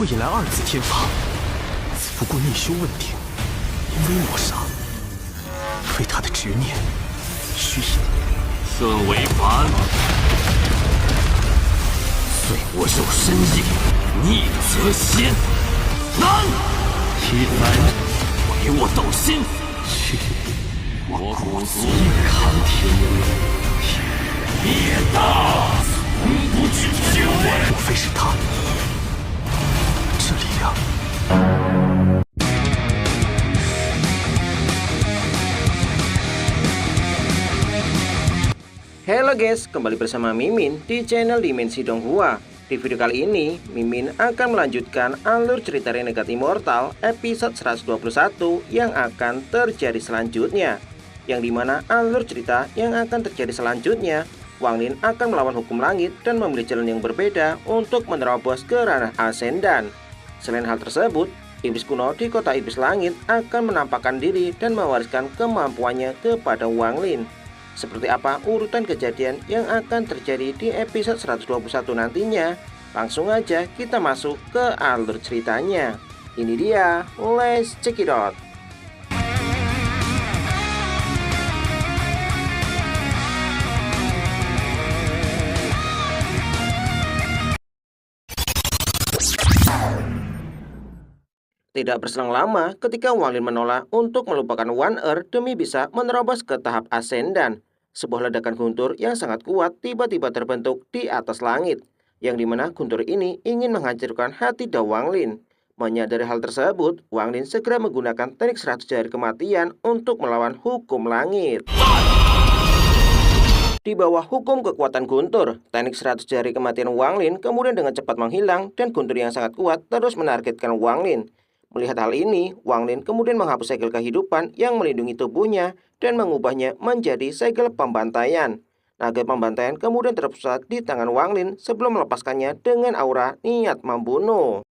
会引来二次天罚，此不过逆修问鼎，因为抹杀，为他的执念，虚引孙为凡，遂我肉身意，逆则先，难！一凡唯我斗心，去我骨足抗天灭道，从不惧修为。莫非是他？这力量。Halo guys, kembali bersama Mimin di channel Dimensi Donghua. Di video kali ini, Mimin akan melanjutkan alur cerita Renegat Immortal episode 121 yang akan terjadi selanjutnya. Yang dimana alur cerita yang akan terjadi selanjutnya, Wang Lin akan melawan hukum langit dan memilih jalan yang berbeda untuk menerobos ke ranah Ascendan. Selain hal tersebut, iblis kuno di kota iblis langit akan menampakkan diri dan mewariskan kemampuannya kepada Wang Lin. Seperti apa urutan kejadian yang akan terjadi di episode 121 nantinya? Langsung aja kita masuk ke alur ceritanya. Ini dia, let's check it out. Tidak berselang lama ketika Wang Lin menolak untuk melupakan One Earth demi bisa menerobos ke tahap Ascendan. Sebuah ledakan guntur yang sangat kuat tiba-tiba terbentuk di atas langit, yang dimana guntur ini ingin menghancurkan hati Da Wang Lin. Menyadari hal tersebut, Wang Lin segera menggunakan teknik 100 jari kematian untuk melawan hukum langit. Di bawah hukum kekuatan guntur, teknik 100 jari kematian Wang Lin kemudian dengan cepat menghilang dan guntur yang sangat kuat terus menargetkan Wang Lin. Melihat hal ini, Wang Lin kemudian menghapus segel kehidupan yang melindungi tubuhnya dan mengubahnya menjadi segel pembantaian. Naga pembantaian kemudian terpusat di tangan Wang Lin sebelum melepaskannya dengan aura niat membunuh.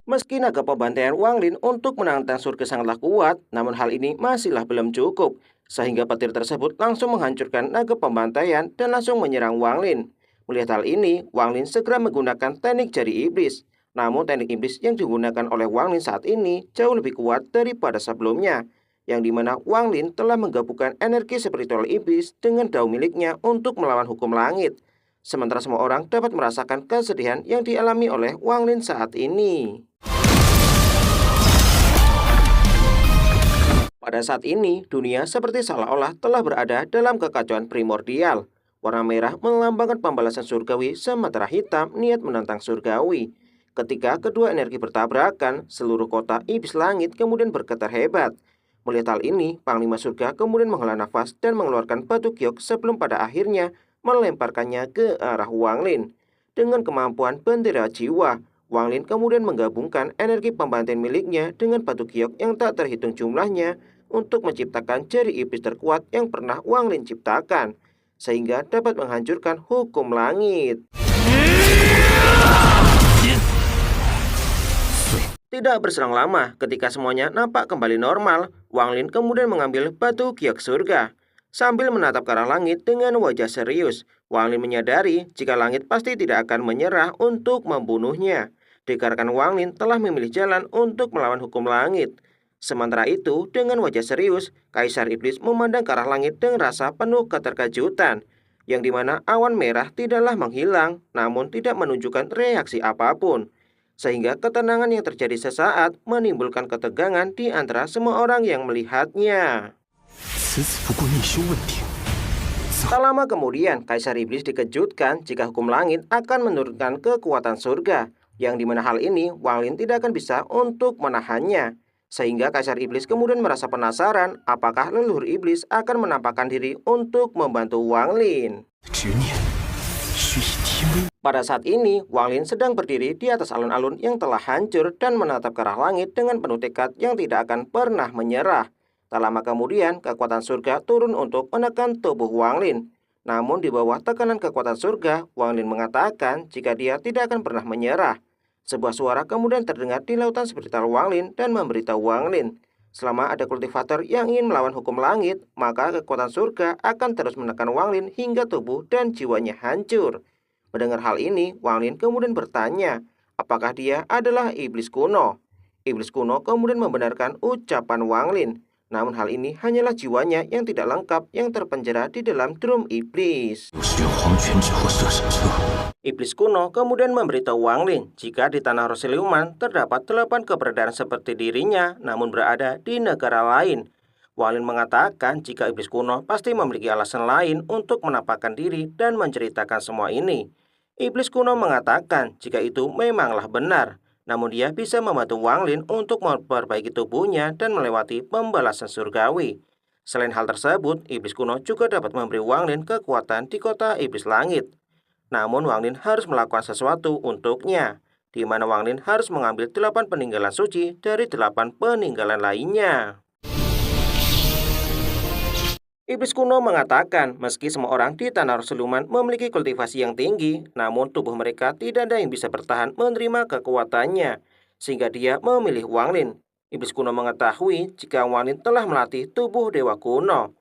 Meski naga pembantaian Wang Lin untuk menantang surga sangatlah kuat, namun hal ini masihlah belum cukup, sehingga petir tersebut langsung menghancurkan naga pembantaian dan langsung menyerang Wang Lin. Melihat hal ini, Wang Lin segera menggunakan teknik jari iblis. Namun teknik iblis yang digunakan oleh Wang Lin saat ini jauh lebih kuat daripada sebelumnya, yang dimana Wang Lin telah menggabungkan energi spiritual iblis dengan dao miliknya untuk melawan hukum langit. Sementara semua orang dapat merasakan kesedihan yang dialami oleh Wang Lin saat ini. Pada saat ini, dunia seperti seolah-olah telah berada dalam kekacauan primordial. Warna merah melambangkan pembalasan surgawi, sementara hitam niat menentang surgawi. Ketika kedua energi bertabrakan, seluruh kota iblis langit kemudian bergetar hebat. Melihat hal ini, Panglima Surga kemudian menghela nafas dan mengeluarkan batu giok sebelum pada akhirnya melemparkannya ke arah Wang Lin. Dengan kemampuan bendera jiwa, Wang Lin kemudian menggabungkan energi pembantaian miliknya dengan batu giok yang tak terhitung jumlahnya untuk menciptakan jari iblis terkuat yang pernah Wang Lin ciptakan, sehingga dapat menghancurkan hukum langit. Tidak berselang lama, ketika semuanya nampak kembali normal, Wang Lin kemudian mengambil batu giok surga. Sambil menatap ke arah langit dengan wajah serius, Wang Lin menyadari jika langit pasti tidak akan menyerah untuk membunuhnya, dikarenakan Wang Lin telah memilih jalan untuk melawan hukum langit. Sementara itu, dengan wajah serius, Kaisar Iblis memandang ke arah langit dengan rasa penuh keterkejutan, yang dimana awan merah tidaklah menghilang, namun tidak menunjukkan reaksi apapun, sehingga ketenangan yang terjadi sesaat menimbulkan ketegangan di antara semua orang yang melihatnya. Tak lama kemudian, Kaisar Iblis dikejutkan jika hukum langit akan menurunkan kekuatan surga, yang dimana hal ini Wang Lin tidak akan bisa untuk menahannya. Sehingga Kaisar Iblis kemudian merasa penasaran apakah leluhur iblis akan menampakkan diri untuk membantu Wang Lin. Pada saat ini, Wang Lin sedang berdiri di atas alun-alun yang telah hancur dan menatap ke arah langit dengan penuh tekad yang tidak akan pernah menyerah. Tak lama kemudian, kekuatan surga turun untuk menekan tubuh Wang Lin. Namun di bawah tekanan kekuatan surga, Wang Lin mengatakan jika dia tidak akan pernah menyerah. Sebuah suara kemudian terdengar di lautan spiritual Wang Lin dan memberitahu Wang Lin, selama ada kultivator yang ingin melawan hukum langit, maka kekuatan surga akan terus menekan Wang Lin hingga tubuh dan jiwanya hancur. Mendengar hal ini, Wang Lin kemudian bertanya, apakah dia adalah iblis kuno? Iblis kuno kemudian membenarkan ucapan Wang Lin. Namun hal ini hanyalah jiwanya yang tidak lengkap yang terpenjara di dalam drum iblis. 有使用黄泉之后射手车。 Iblis kuno kemudian memberitahu Wang Lin jika di tanah Rosiluman terdapat 8 keberadaan seperti dirinya namun berada di negara lain. Wang Lin mengatakan jika iblis kuno pasti memiliki alasan lain untuk menampakkan diri dan menceritakan semua ini. Iblis kuno mengatakan jika itu memanglah benar, namun dia bisa membantu Wang Lin untuk memperbaiki tubuhnya dan melewati pembalasan surgawi. Selain hal tersebut, iblis kuno juga dapat memberi Wang Lin kekuatan di kota iblis langit. Namun Wang Lin harus melakukan sesuatu untuknya, di mana Wang Lin harus mengambil 8 peninggalan suci dari 8 peninggalan lainnya. Iblis kuno mengatakan meski semua orang di tanah Rosiluman memiliki kultivasi yang tinggi, namun tubuh mereka tidak ada yang bisa bertahan menerima kekuatannya, sehingga dia memilih Wang Lin. Iblis kuno mengetahui jika Wang Lin telah melatih tubuh dewa kuno.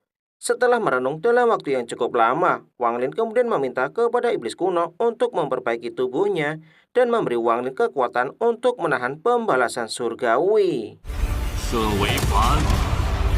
Setelah merenung dalam waktu yang cukup lama, Wang Lin kemudian meminta kepada iblis kuno untuk memperbaiki tubuhnya dan memberi Wang Lin kekuatan untuk menahan pembalasan surgawi. 色为凡，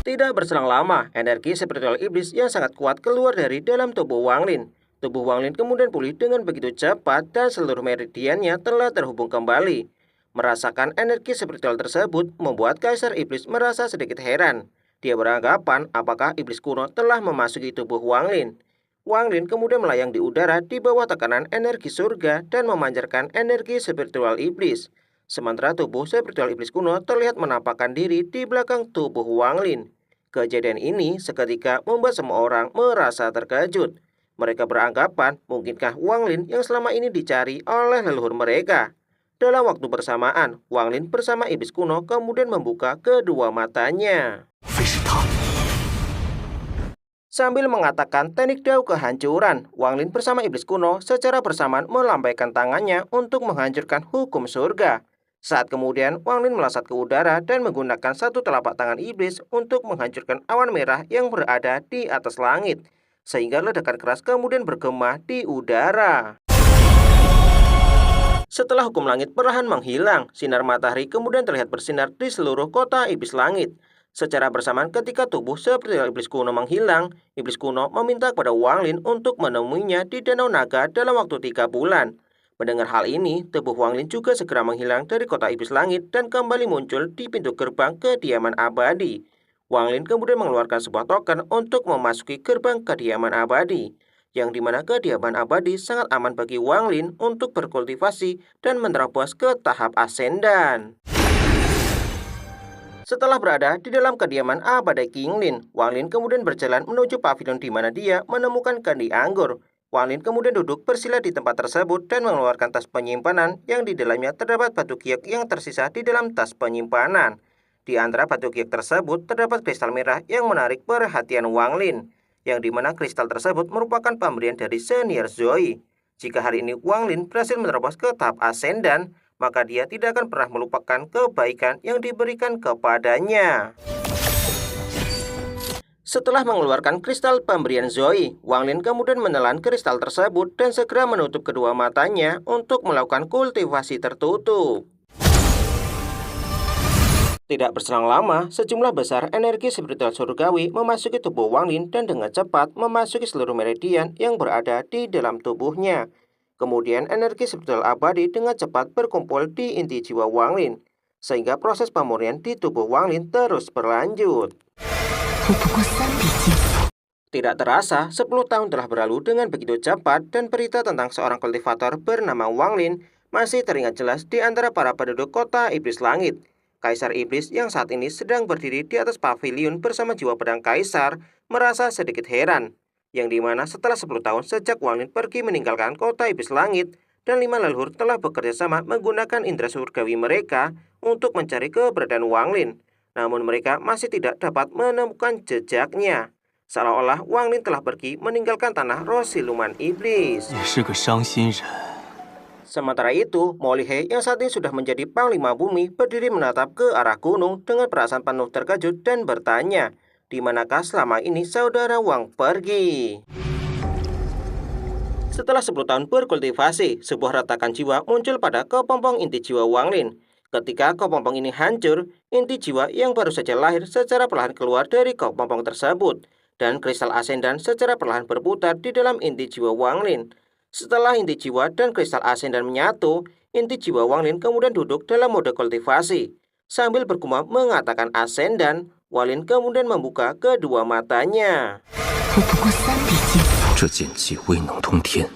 Tidak berselang lama, energi spiritual iblis yang sangat kuat keluar dari dalam tubuh Wang Lin. Tubuh Wang Lin kemudian pulih dengan begitu cepat dan seluruh meridiannya telah terhubung kembali. Merasakan energi spiritual tersebut membuat Kaisar Iblis merasa sedikit heran. Dia beranggapan apakah iblis kuno telah memasuki tubuh Wang Lin. Wang Lin kemudian melayang di udara di bawah tekanan energi surga dan memancarkan energi spiritual iblis. Sementara tubuh spiritual iblis kuno terlihat menampakkan diri di belakang tubuh Wang Lin. Kejadian ini seketika membuat semua orang merasa terkejut. Mereka beranggapan mungkinkah Wang Lin yang selama ini dicari oleh leluhur mereka. Dalam waktu bersamaan, Wang Lin bersama iblis kuno kemudian membuka kedua matanya. 非是他。 Sambil mengatakan teknik dao kehancuran, Wang Lin bersama iblis kuno secara bersamaan melambaikan tangannya untuk menghancurkan hukum surga. Saat kemudian Wang Lin melesat ke udara dan menggunakan satu telapak tangan iblis untuk menghancurkan awan merah yang berada di atas langit, sehingga ledakan keras kemudian bergema di udara. Setelah hukum langit perlahan menghilang, sinar matahari kemudian terlihat bersinar di seluruh kota iblis langit. Secara bersamaan ketika tubuh seperti iblis kuno menghilang, iblis kuno meminta kepada Wang Lin untuk menemuinya di Danau Naga dalam waktu 3 bulan. Mendengar hal ini, tubuh Wang Lin juga segera menghilang dari kota iblis langit dan kembali muncul di pintu gerbang kediaman abadi. Wang Lin kemudian mengeluarkan sebuah token untuk memasuki gerbang kediaman abadi, yang dimana kediaman abadi sangat aman bagi Wang Lin untuk berkultivasi dan menerobos ke tahap asendan. Setelah berada di dalam kediaman abadi King Lin, Wang Lin kemudian berjalan menuju pavilion di mana dia menemukan kandi anggur. Wang Lin kemudian duduk bersila di tempat tersebut dan mengeluarkan tas penyimpanan yang di dalamnya terdapat batu giok yang tersisa di dalam tas penyimpanan. Di antara batu giok tersebut terdapat kristal merah yang menarik perhatian Wang Lin, yang dimana kristal tersebut merupakan pemberian dari senior Zoe. Jika hari ini Wang Lin berhasil menerobos ke tahap asendan, maka dia tidak akan pernah melupakan kebaikan yang diberikan kepadanya. Setelah mengeluarkan kristal pemberian Zoe, Wang Lin kemudian menelan kristal tersebut dan segera menutup kedua matanya untuk melakukan kultivasi tertutup. Tidak berselang lama, sejumlah besar energi spiritual surgawi memasuki tubuh Wang Lin dan dengan cepat memasuki seluruh meridian yang berada di dalam tubuhnya. Kemudian energi spiritual abadi dengan cepat berkumpul di inti jiwa Wang Lin, sehingga proses pemurnian di tubuh Wang Lin terus berlanjut. Tidak terasa, 10 tahun telah berlalu dengan begitu cepat dan berita tentang seorang kultivator bernama Wang Lin masih teringat jelas di antara para penduduk kota iblis langit. Kaisar iblis yang saat ini sedang berdiri di atas pavilion bersama jiwa pedang kaisar merasa sedikit heran, yang dimana setelah 10 tahun sejak Wang Lin pergi meninggalkan kota iblis langit dan 5 leluhur telah bekerja sama menggunakan indera surgawi mereka untuk mencari keberadaan Wang Lin. Namun mereka masih tidak dapat menemukan jejaknya. Seolah-olah Wang Lin telah pergi meninggalkan tanah Rosiluman iblis. 也是个伤心人。 Sementara itu, Mo Lihai yang saat ini sudah menjadi panglima bumi berdiri menatap ke arah gunung dengan perasaan penuh terkejut dan bertanya, di manakah selama ini saudara Wang pergi? Setelah 10 tahun berkultivasi, sebuah retakan jiwa muncul pada kepompong inti jiwa Wang Lin. Ketika kepompong ini hancur, inti jiwa yang baru saja lahir secara perlahan keluar dari kepompong tersebut, dan kristal asendan secara perlahan berputar di dalam inti jiwa Wang Lin. Setelah inti jiwa dan kristal asendan menyatu, inti jiwa Wang Lin kemudian duduk dalam mode kultivasi. Sambil bergumam mengatakan asendan, Wang Lin kemudian membuka kedua matanya. 这剑气威能通天，